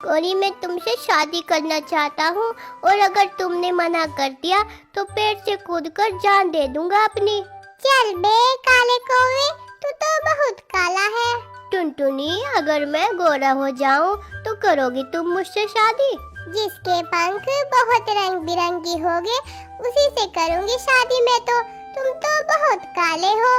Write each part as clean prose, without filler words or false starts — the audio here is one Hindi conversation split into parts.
कोरी, मैं तुमसे शादी करना चाहता हूँ और अगर तुमने मना कर दिया तो पेड़ से कूदकर जान दे दूंगा अपनी। चल बे काले कौवे, तू तो बहुत काला है। टुनटुनी, अगर मैं गोरा हो जाऊँ तो करोगी तुम मुझसे शादी? जिसके पंख बहुत रंग बिरंगी होंगे उसी से करूँगी शादी मैं तो। तुम तो बहुत काले हो।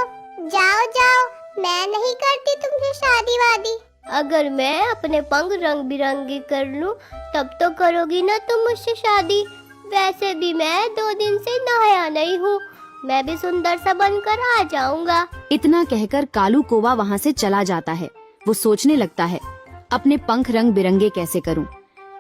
जाओ जाओ, मैं नहीं करती तुमसे शादी वादी। अगर मैं अपने पंख रंग बिरंगी कर लूं तब तो करोगी ना तुम मुझसे शादी? वैसे भी मैं 2 दिन से नहाया नहीं हूँ, मैं भी सुंदर सा बनकर आ जाऊंगा। इतना कहकर कालू कौवा वहाँ से चला जाता है। वो सोचने लगता है, अपने पंख रंग बिरंगे कैसे करूं?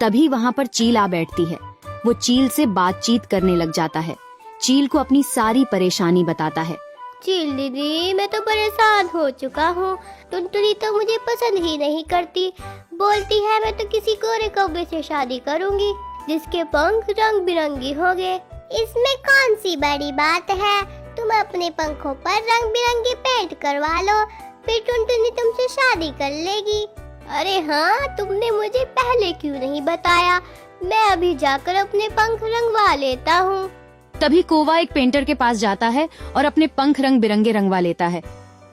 तभी वहाँ पर चील आ बैठती है। वो चील से बातचीत करने लग जाता है। चील को अपनी सारी परेशानी बताता है। चील दीदी, मैं तो परेशान हो चुका हूँ। टुनटुनी तो मुझे पसंद ही नहीं करती, बोलती है मैं तो किसी गोरे कौवे से शादी करूँगी जिसके पंख रंग बिरंगी होंगे। इसमें कौन सी बड़ी बात है? तुम अपने पंखों पर रंग बिरंगी पेंट करवा लो, फिर टुनटुनी तुमसे शादी कर लेगी। अरे हाँ, तुमने मुझे पहले क्यों नहीं बताया? मैं अभी जाकर अपने पंख रंगवा लेता हूँ। तभी कौवा एक पेंटर के पास जाता है और अपने पंख रंग बिरंगे रंगवा लेता है।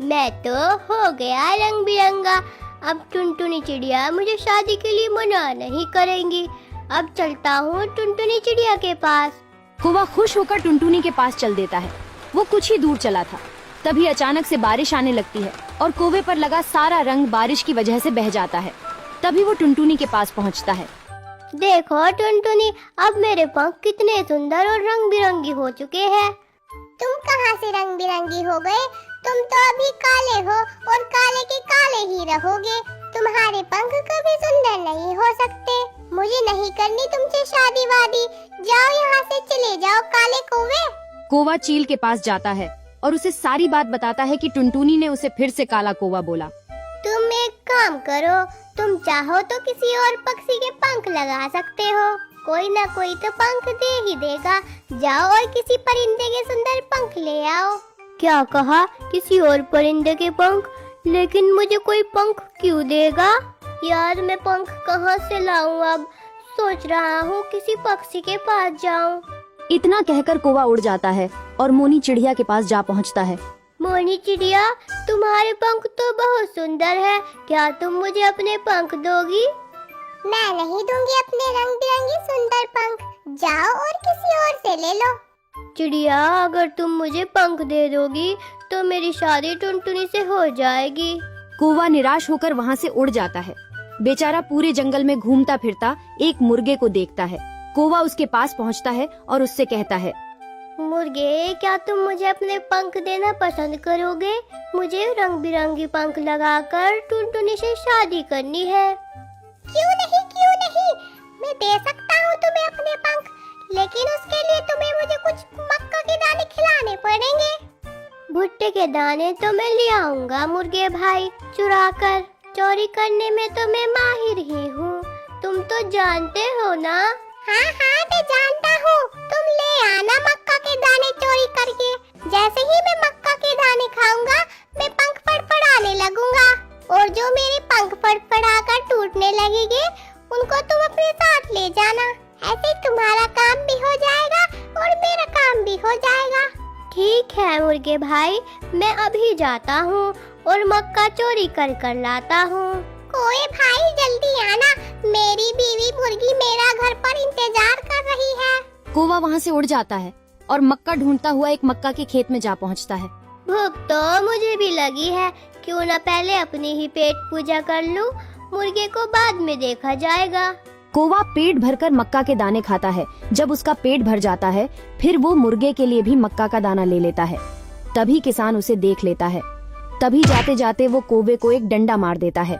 मैं तो हो गया रंग बिरंगा। अब टुनटुनी चिड़िया मुझे शादी के लिए मना नहीं करेंगी। अब चलता हूँ टुनटुनी चिड़िया के पास। कौवा खुश होकर टुनटुनी के पास चल देता है। वो कुछ ही दूर चला था, तभी अचानक से बारिश आने लगती है और कौवे पर लगा सारा रंग बारिश की वजह से बह जाता है। तभी वो टुनटुनी के पास पहुंचता है। देखो टुनटुनी, अब मेरे पंख कितने सुंदर और रंग बिरंगी हो चुके हैं। तुम कहाँ से रंग बिरंगी हो गए? तुम तो अभी काले हो और काले के काले ही रहोगे। तुम्हारे पंख कभी सुंदर नहीं हो सकते। मुझे नहीं करनी तुमसे शादी वादी। जाओ यहाँ से, चले जाओ काले कौवे। कौवा चील के पास जाता है और उसे सारी बात बताता है कि टुनटुनी ने उसे फिर से काला कौवा बोला। तुम एक काम करो, तुम चाहो तो किसी और पक्षी के पंख लगा सकते हो, कोई ना कोई तो पंख दे ही देगा। जाओ और किसी परिंदे के सुंदर पंख ले आओ। क्या कहा? किसी और परिंदे के पंख? लेकिन मुझे कोई पंख क्यों देगा? यार, मैं पंख कहाँ से लाऊं? अब सोच रहा हूँ किसी पक्षी के पास जाऊं। इतना कहकर कौवा उड़ जाता है और मोनी चिड़िया के पास जा पहुँचता है। मोनी चिड़िया, तुम्हारे पंख तो बहुत सुंदर है, क्या तुम मुझे अपने पंख दोगी? मैं नहीं दूंगी अपने रंग बिरंगी सुंदर पंख। जाओ और किसी और से ले लो। चिड़िया, अगर तुम मुझे पंख दे दोगी तो मेरी शादी टुनटुनी से हो जाएगी। कौवा निराश होकर वहाँ से उड़ जाता है। बेचारा पूरे जंगल में घूमता फिरता एक मुर्गे को देखता है। कौवा उसके पास पहुँचता है और उससे कहता है, मुर्गे, क्या तुम मुझे अपने पंख देना पसंद करोगे? मुझे रंग बिरंगी पंख लगाकर टुनटुनी से शादी करनी है। क्यों नहीं, क्यों नहीं, मैं दे सकता हूँ तुम्हें अपने पंख, लेकिन उसके लिए तुम्हें मुझे कुछ मक्का के दाने खिलाने पड़ेंगे। भुट्टे के दाने तो मैं ले आऊंगा मुर्गे भाई, चुरा कर। चोरी करने में तो मैं माहिर ही हूँ, तुम तो जानते हो ना। हाँ हाँ, मैं जानता हूँ। तुम ले आना मक्का के दाने चोरी करके। जैसे ही मैं मक्का के दाने खाऊंगा मैं पंख फड़फड़ाने लगूंगा, और जो मेरे पंख फड़फड़ाकर टूटने लगेंगे उनको तुम अपने साथ ले जाना। ऐसे तुम्हारा काम भी हो जाएगा और मेरा काम भी हो जाएगा। ठीक है मुर्गे भाई, मैं अभी जाता हूँ और मक्का चोरी कर कर लाता हूँ। कोई भाई जल्दी आना, मेरी बीवी मुर्गी मेरा घर पर इंतजार कर रही है। कौवा वहाँ से उड़ जाता है और मक्का ढूंढता हुआ एक मक्का के खेत में जा पहुँचता है। भूख तो मुझे भी लगी है, क्यों ना पहले अपनी ही पेट पूजा कर लूं, मुर्गे को बाद में देखा जाएगा। कौवा पेट भरकर मक्का के दाने खाता है। जब उसका पेट भर जाता है फिर वो मुर्गे के लिए भी मक्का का दाना ले लेता है। तभी किसान उसे देख लेता है। तभी जाते जाते वो कौवे को एक डंडा मार देता है।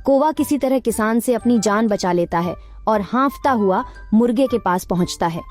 कौवा किसी तरह किसान से अपनी जान बचा लेता है और हाँफता हुआ मुर्गे के पास पहुंचता है।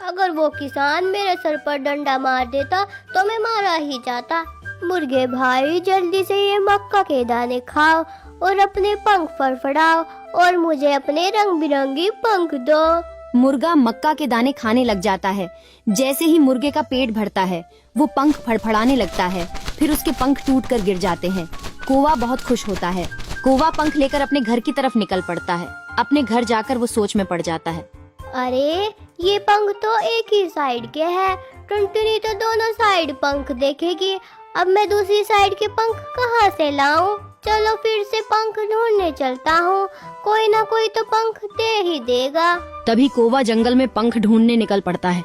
अगर वो किसान मेरे सर पर डंडा मार देता तो मैं मारा ही जाता। मुर्गे भाई, जल्दी से ये मक्का के दाने खाओ और अपने पंख फड़फड़ाओ और मुझे अपने रंग बिरंगी पंख दो। मुर्गा मक्का के दाने खाने लग जाता है। जैसे ही मुर्गे का पेट भरता है वो पंख फड़फड़ाने लगता है, फिर उसके पंख टूट कर गिर जाते हैं। कौवा बहुत खुश होता है। कौवा पंख लेकर अपने घर की तरफ निकल पड़ता है। अपने घर जाकर वो सोच में पड़ जाता है। अरे ये पंख तो एक ही साइड के हैं। टुनटुनी तो दोनों साइड पंख देखेगी। अब मैं दूसरी साइड के पंख कहाँ से लाऊं? चलो फिर से पंख ढूंढने चलता हूँ। कोई ना कोई तो पंख दे ही देगा। तभी कौवा जंगल में पंख ढूंढने निकल पड़ता है।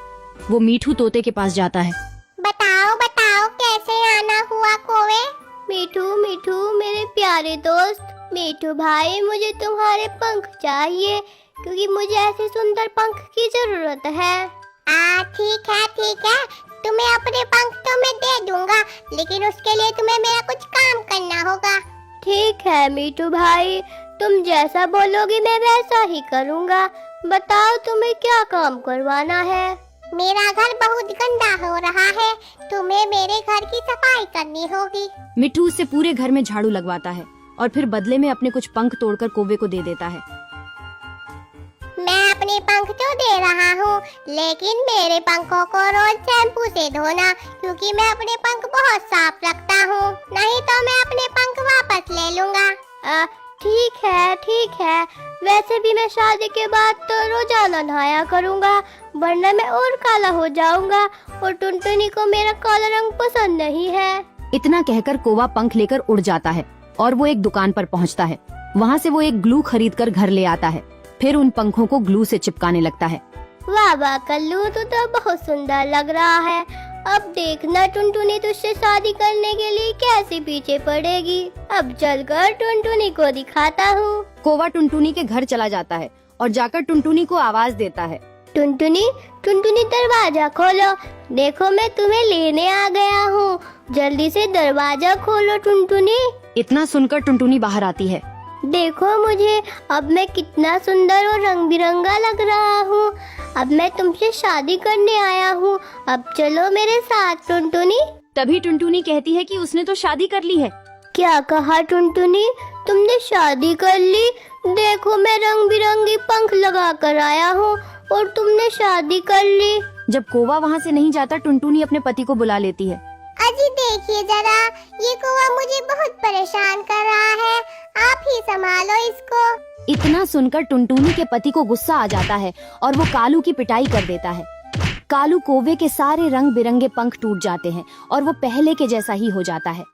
वो मीठू तोते के पास जाता है। बताओ बताओ कैसे आना हुआ कौवे? मीठू मीठू मेरे प्यारे दोस्त, मीठू भाई मुझे तुम्हारे पंख चाहिए क्योंकि मुझे ऐसे सुंदर पंख की जरूरत है। ठीक है तुम्हें अपने पंख तो मैं दे दूंगा, लेकिन उसके लिए तुम्हें मेरा कुछ काम करना होगा। ठीक है मीठू भाई, तुम जैसा बोलोगी मैं वैसा ही करूँगा। बताओ तुम्हें क्या काम करवाना है? मेरा घर बहुत गंदा हो रहा है, तुम्हें मेरे घर की सफाई करनी होगी। मिट्टू उससे पूरे घर में झाड़ू लगवाता है और फिर बदले में अपने कुछ पंख तोड़कर कौवे को दे देता है। मैं अपने पंख तो दे रहा हूँ, लेकिन मेरे पंखों को रोज शैम्पू से धोना, क्योंकि मैं अपने पंख बहुत साफ रखता हूँ। नहीं तो मैं अपने पंख वापस ले लूँगा। ठीक है। वैसे भी मैं शादी के बाद तो रोजाना नहाया करूँगा, वरना मैं और काला हो जाऊँगा और टुनटुनी को मेरा काला रंग पसंद नहीं है। इतना कहकर कौवा पंख लेकर उड़ जाता है और वो एक दुकान पर पहुंचता है। वहाँ से वो एक ग्लू खरीदकर घर ले आता है। फिर उन पंखों को ग्लू से चिपकाने लगता है। वाह कल्लू, तो बहुत सुंदर लग रहा है। अब देखना टुनटुनी तुझसे शादी करने के लिए कैसे पीछे पड़ेगी। अब चलकर टुनटुनी को दिखाता हूँ। कौवा टुनटुनी के घर चला जाता है और जाकर टुनटुनी को आवाज देता है। टुनटुनी दरवाजा खोलो, देखो मैं तुम्हें लेने आ गया हूँ। जल्दी से दरवाजा खोलो टुनटुनी। इतना सुनकर टुनटुनी बाहर आती है। देखो मुझे, अब मैं कितना सुंदर और रंग बिरंगा लग रहा हूँ। अब मैं तुमसे शादी करने आया हूँ, अब चलो मेरे साथ टुनटुनी। तभी टुनटुनी कहती है कि उसने तो शादी कर ली है। क्या कहा टुनटुनी? तुमने शादी कर ली? देखो मैं रंग बिरंगी पंख लगा कर आया हूँ और तुमने शादी कर ली। जब कौवा वहाँ से नहीं जाता, टुनटुनी अपने पति को बुला लेती है। अजी देखिए जरा, ये कौवा मुझे बहुत परेशान कर रहा है, आप ही संभालो इसको। इतना सुनकर टुनटुनी के पति को गुस्सा आ जाता है और वो कालू की पिटाई कर देता है। कालू कौवे के सारे रंग बिरंगे पंख टूट जाते हैं और वो पहले के जैसा ही हो जाता है।